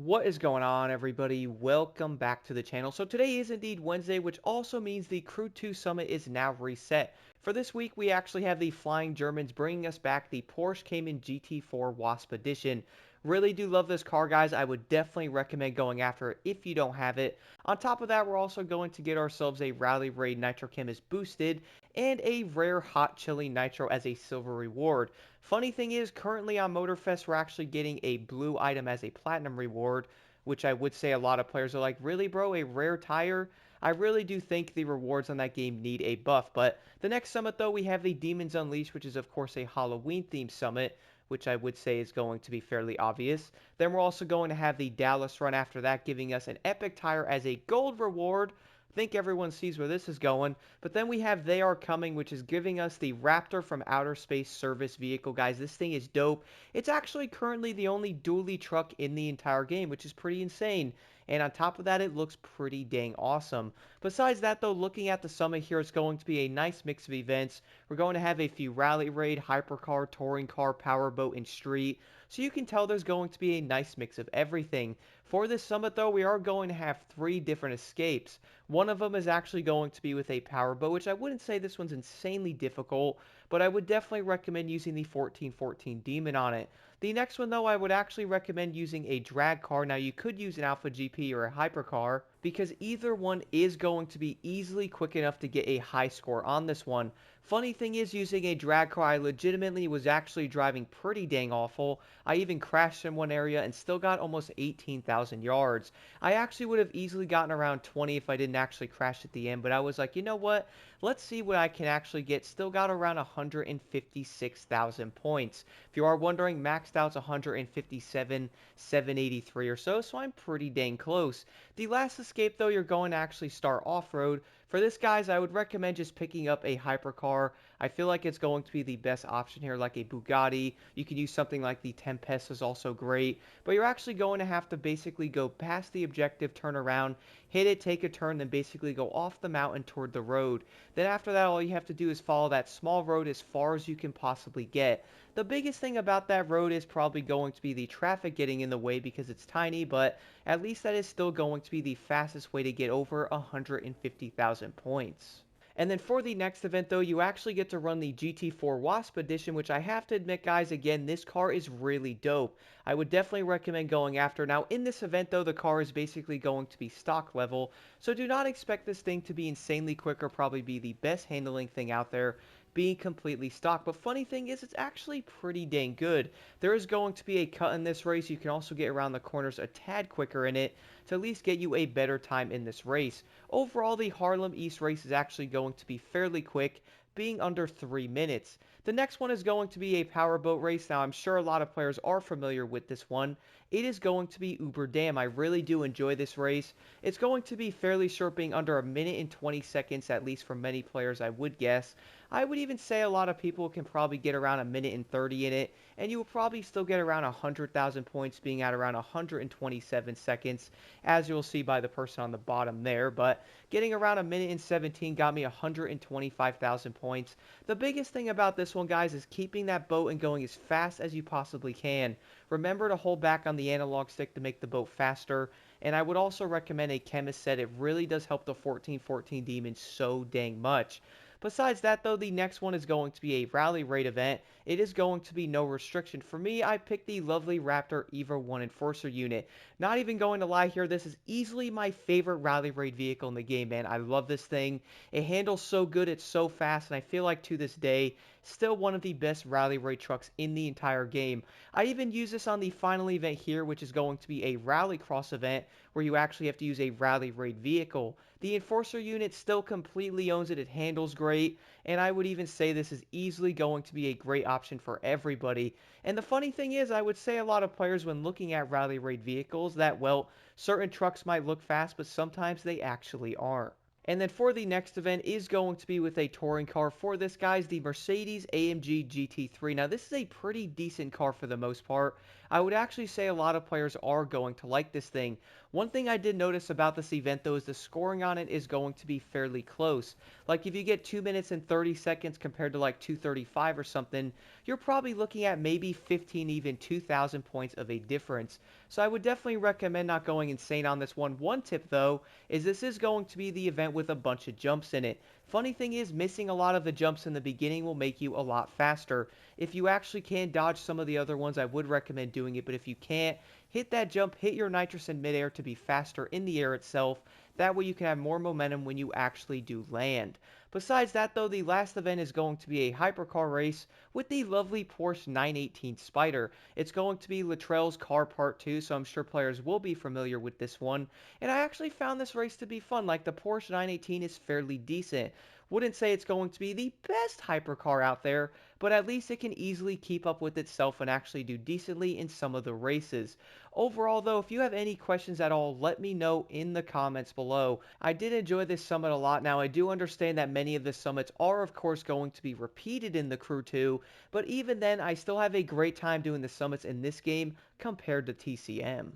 What is going on, everybody? Welcome back to the channel. So today is indeed Wednesday, which also means the Crew 2 Summit is now reset. For this week, we actually have the Flying Germans bringing us back the Porsche Cayman GT4 Wasp Edition. Really do love this car, guys. I would definitely recommend going after it if you don't have it. On top of that, we're also going to get ourselves a Rally Raid Nitro Chemist Boosted and a Rare Hot Chili Nitro as a silver reward. Funny thing is, currently on Motorfest, we're actually getting a blue item as a platinum reward, which I would say a lot of players are like, really, bro, a rare tire? I really do think the rewards on that game need a buff. But the next summit, though, we have the Demons Unleashed, which is, of course, a Halloween-themed summit, which I would say is going to be fairly obvious. Then we're also going to have the Dallas run after that, giving us an epic tire as a gold reward. I think everyone sees where this is going. But then we have They Are Coming, which is giving us the Raptor from Outer Space service vehicle. Guys, this thing is dope. It's actually currently the only dually truck in the entire game, which is pretty insane. And on top of that, it looks pretty dang awesome. Besides that, though, looking at the summit here, it's going to be a nice mix of events. We're going to have a few rally raid, hypercar, touring car, powerboat, and street. So you can tell there's going to be a nice mix of everything. For this summit, though, we are going to have 3 different escapes. One of them is actually going to be with a powerboat, which I wouldn't say this one's insanely difficult, but I would definitely recommend using the 1414 Demon on it. The next one, though, I would actually recommend using a drag car. Now, you could use an Alpha GP or a hypercar, because either one is going to be easily quick enough to get a high score on this one. Funny thing is, using a drag car, I legitimately was actually driving pretty dang awful. I even crashed in one area and still got almost 18,000 yards. I actually would have easily gotten around 20 if I didn't actually crash at the end, but I was like, you know what? Let's see what I can actually get. Still got around 156,000 points. If you are wondering, maxed out's 157,783 or so I'm pretty dang close. The last escape, though, you're going to actually start off-road. For this, guys, I would recommend just picking up a hypercar. I feel like it's going to be the best option here, like a Bugatti. You can use something like the Tempest is also great, but you're actually going to have to basically go past the objective, turn around, hit it, take a turn, then basically go off the mountain toward the road. Then after that, all you have to do is follow that small road as far as you can possibly get. The biggest thing about that road is probably going to be the traffic getting in the way because it's tiny, but at least that is still going to be the fastest way to get over 150,000 points. And then for the next event, though, you actually get to run the GT4 Wasp Edition, which I have to admit, guys, again, this car is really dope. I would definitely recommend going after. Now, in this event, though, the car is basically going to be stock level, so do not expect this thing to be insanely quick or probably be the best handling thing out there, being completely stock. But funny thing is, it's actually pretty dang good. There is going to be a cut in this race. You can also get around the corners a tad quicker in it to at least get you a better time in this race. Overall, the Harlem East race is actually going to be fairly quick, being under 3 minutes. The next one is going to be a powerboat race. Now, I'm sure a lot of players are familiar with this one. It is going to be Über Dam. I really do enjoy this race. It's going to be fairly short, being under a minute and 20 seconds, at least for many players, I would guess. I would even say a lot of people can probably get around a minute and 30 in it, and you will probably still get around 100,000 points, being at around 127 seconds, as you'll see by the person on the bottom there. But getting around a minute and 17 got me 125,000 points. The biggest thing about this one, guys, is keeping that boat and going as fast as you possibly can. Remember to hold back on the analog stick to make the boat faster. And I would also recommend a chemist set. It really does help the 1414 Demon so dang much. Besides that, though, the next one is going to be a rally raid event. It is going to be no restriction. For me, I picked the lovely Raptor EVA 1 Enforcer unit. Not even going to lie here, this is easily my favorite rally raid vehicle in the game, man. I love this thing. It handles so good, it's so fast, and I feel like to this day, still one of the best rally raid trucks in the entire game. I even use this on the final event here, which is going to be a rallycross event where you actually have to use a rally raid vehicle. The Enforcer unit still completely owns it. It handles great, and I would even say this is easily going to be a great option for everybody. And the funny thing is, I would say a lot of players, when looking at rally raid vehicles, that, well, certain trucks might look fast, but sometimes they actually aren't. And then for the next event is going to be with a touring car. For this, guys, the Mercedes-AMG GT3. Now, this is a pretty decent car for the most part. I would actually say a lot of players are going to like this thing. One thing I did notice about this event though is the scoring on it is going to be fairly close. Like if you get 2 minutes and 30 seconds compared to like 2:35 or something, you're probably looking at maybe 15, even 2,000 points of a difference. So I would definitely recommend not going insane on this one. One tip though is this is going to be the event with a bunch of jumps in it. Funny thing is, missing a lot of the jumps in the beginning will make you a lot faster. If you actually can dodge some of the other ones, I would recommend doing it, but if you can't, hit that jump, hit your nitrous in midair to be faster in the air itself. That way you can have more momentum when you actually do land. Besides that though, the last event is going to be a hypercar race with the lovely Porsche 918 Spyder. It's going to be Latrell's car part 2, so I'm sure players will be familiar with this one. And I actually found this race to be fun. Like the Porsche 918 is fairly decent. Wouldn't say it's going to be the best hypercar out there, but at least it can easily keep up with itself and actually do decently in some of the races. Overall though, if you have any questions at all, let me know in the comments below. I did enjoy this summit a lot. Now I do understand that many of the summits are of course going to be repeated in the Crew 2, but even then I still have a great time doing the summits in this game compared to TCM.